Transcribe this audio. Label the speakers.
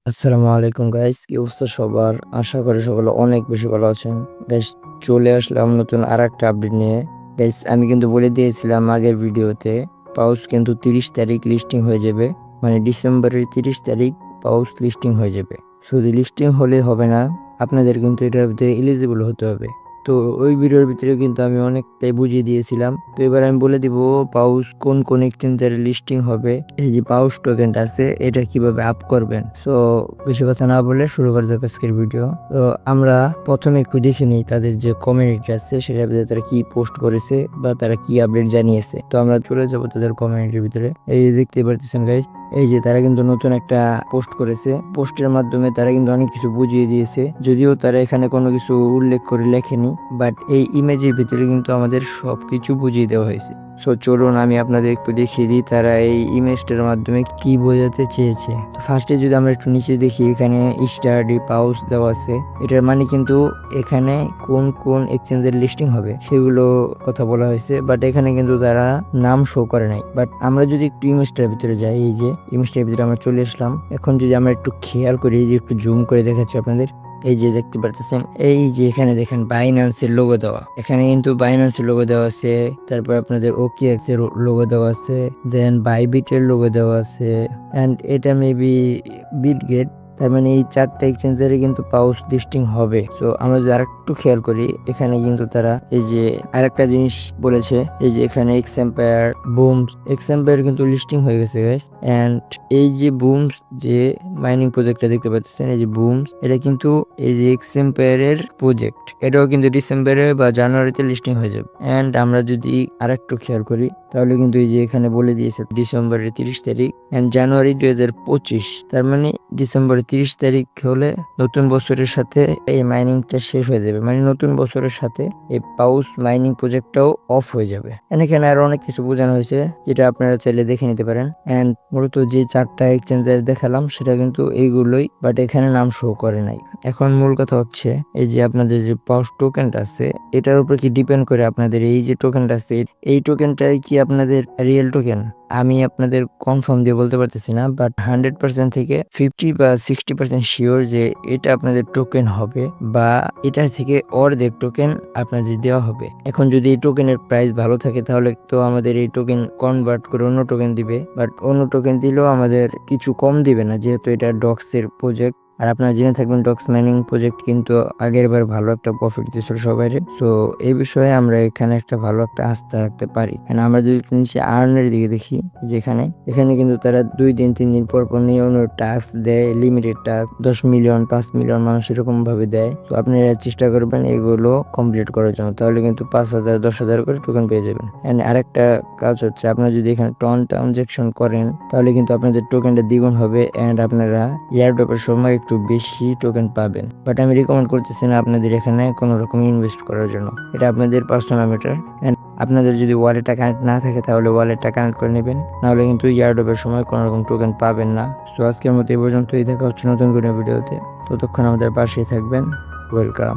Speaker 1: আসসালামু আলাইকুম গাইস, কি অবস্থা সবার? আশা করি সকলে অনেক বেশি ভালো আছেন। গাইস, চলে আসলাম নতুন আরেকটা আপডেট নিয়ে। গাইস, আমি কিন্তু বলে দিয়েছিলাম আগের ভিডিওতে পাউচ কিন্তু 30 তারিখ লিস্টিং হয়ে যাবে। মানে ডিসেম্বরের 30 তারিখ পাউচ লিস্টিং হয়ে যাবে। শুধু লিস্টিং হলে হবে না, আপনাদের কিন্তু এটার ভিতরে এলিজিবল হতে হবে। তো ওই ভিডিওর ভিতরে কিন্তু আমি অনেকটাই বুঝিয়ে দিয়েছিলাম। তো এবার আমি বলে দিব পাউচ কোন কোন এক্সচেঞ্জারে লিস্টিং হবে, এই যে পাউচ টোকেনটা আছে এটা কিভাবে আপ করবেন। সো বেশি কথা না বলে শুরু করা যাক আজকের ভিডিও। তো আমরা প্রথমে একটু দেখে নিই তাদের যে কমিউনিটি আছে সেটার ভিতরে তারা কি পোস্ট করেছে বা তারা কি আপডেট জানিয়েছে। তো আমরা চলে যাব তাদের কমিউনিটির ভিতরে। এই যে দেখতে পারতেছেন গাইস, এই যে তারা কিন্তু নতুন একটা পোস্ট করেছে। পোস্টের মাধ্যমে তারা কিন্তু অনেক কিছু বুঝিয়ে দিয়েছে, যদিও তারা এখানে কোনো কিছু উল্লেখ করে লেখেনি, বাট এই ইমেজের ভিতরে কিন্তু আমাদের সবকিছু বুঝিয়ে দেওয়া হয়েছে। সো চলুন আমি আপনাদের একটু দেখিয়ে দিই তারা এই ইমেজটার মাধ্যমে কি বোঝাতে চেয়েছে। তো ফার্স্টে যদি আমরা একটু নিচে দেখি, এখানে স্টাডি পাউচ দেওয়া আছে। এটার মানে কিন্তু এখানে কোন কোন এক্সচেঞ্জের লিস্টিং হবে সেগুলো কথা বলা হয়েছে, বাট এখানে কিন্তু তারা নাম শো করে নাই। বাট আমরা যদি একটু ইমেজটার ভিতরে যাই, এই যে ইমেজটার ভিতরে আমরা চলে আসলাম। এখন যদি আমরা একটু খেয়াল করি, এই যে একটু জুম করে দেখাচ্ছি আপনাদের, এই যে দেখতে পারতেছেন, এই যে এখানে দেখেন বাইন্যান্সের লোগো দেওয়া। এখানে কিন্তু বাইন্যান্সের লোগো দেওয়া আছে, তারপর আপনাদের OKX এর লোগো দেওয়া আছে, দেন বাইবিটের লোগো দেওয়া আছে, এন্ড এটা মেবি বিটগেট। তার মানে এই চারটা এক্সচেঞ্জারে কিন্তু পাউচ লিস্টিং হবে। তো আমরা যদি আরেকটু খেয়াল করি, এখানে কিন্তু তারা এই যে আরেকটা জিনিস বলেছে, এই যে এখানে এক্সএম্পায়ার, বুমস, এক্সএম্পায়ার কিন্তু লিস্টিং হয়ে গেছে গাইস। এন্ড এই যে বুমস যে মাইনিং প্রজেক্টটা দেখতে পাচ্ছেন, এই যে বুমস, এটা কিন্তু এই যে এক্সএম্পায়ারের প্রজেক্ট, এটাও কিন্তু ডিসেম্বরে বা জানুয়ারিতে লিস্টিং হয়ে যাবে। এন্ড আমরা যদি আরেকটু খেয়াল করি, তাহলে কিন্তু এই যে এখানে বলে দিয়েছে ডিসেম্বরের 30 তারিখ এন্ড জানুয়ারি 2025। তার মানে ডিসেম্বরের 30 তারিখ হলে নতুন বছরের সাথে এই মাইনিংটা শেষ হয়ে যাবে। মানে নতুন বছরের সাথে এই পাউচ মাইনিং প্রজেক্টটাও অফ হয়ে যাবে। এখানে আরো অনেক কিছু বোঝানো হয়েছে, যেটা আপনারা চাইলে দেখে নিতে পারেন। এন্ড মূলত যে চারটা এক্সচেঞ্জার দেখালাম সেটা কিন্তু এইগুলোই, বাট এখানে নাম শো করে নাই। এখন মূল কথা হচ্ছে, এই যে আপনাদের যে পাউচ টোকেনটা আছে এটার উপর কি ডিপেন্ড করে আপনাদের এই যে টোকেনটা আছে, এই টোকেনটাই কি আপনাদের রিয়েল টোকেন? আমি আপনাদের কনফার্ম দিয়ে বলতে পারতেছি না, বাট 100% থেকে 50 বা 60% শিওর যে এটা আপনাদের টোকেন হবে, বা এটা থেকে অর্ধেক টোকেন আপনাদের দেওয়া হবে। এখন যদি এই টোকেনের প্রাইস ভালো থাকে তাহলে তো আমাদের এই টোকেন কনভার্ট করে অন্য টোকেন দিবে, বাট অন্য টোকেন দিলেও আমাদের কিছু কম দিবে না, যেহেতু এটা ডক্সের প্রজেক্ট। আর আপনারা জেনে থাকবেন ডক্স মাইনিং প্রজেক্ট কিন্তু আগের বার ভালো একটা প্রফিট দিয়েছিল সবাইরে। সো এই বিষয়ে আমরা এখানে একটা ভালো একটা আস্থা রাখতে পারি। আমরা যদি নিচে আর্নের দিকে দেখি, যেখানে এখানে কিন্তু তারা 2 দিন 3 দিন পর পর নিয়ে অন্য টাস্ক দেয়, লিমিটেড টাস্ক 10 মিলিয়ন 5 মিলিয়ন মানুষ এরকম ভাবে দেয়। তো আপনারা চেষ্টা করবেন এগুলো কমপ্লিট করার জন্য, তাহলে কিন্তু 5,000 10,000 করে টোকেন পেয়ে যাবেন। আরেকটা কাজ হচ্ছে, আপনারা যদি এখানে ট্রানজাকশন করেন তাহলে কিন্তু আপনাদের টোকেনটা দ্বিগুণ হবে, এন্ড আপনারা এয়ারড্রপের সময় একটু বেশি টোকেন পাবেন। বাট আমি রিকমেন্ড করতেছি না আপনাদের এখানে কোনো রকম ইনভেস্ট করার জন্য, এটা আপনাদের পার্সোনাল ম্যাটার। আপনাদের যদি ওয়ালেটটা কানেক্ট না থাকে তাহলে ওয়ালেটটা কানেক্ট করে নেবেন, নাহলে কিন্তু এয়ারড্রপের সময় কোনো রকম টোকেন পাবেন না। সো আজকের মতো এই পর্যন্তই, দেখা হচ্ছে নতুন কোনো ভিডিওতে। ততক্ষণ আমাদের পাশেই থাকবেন। ওয়েলকাম।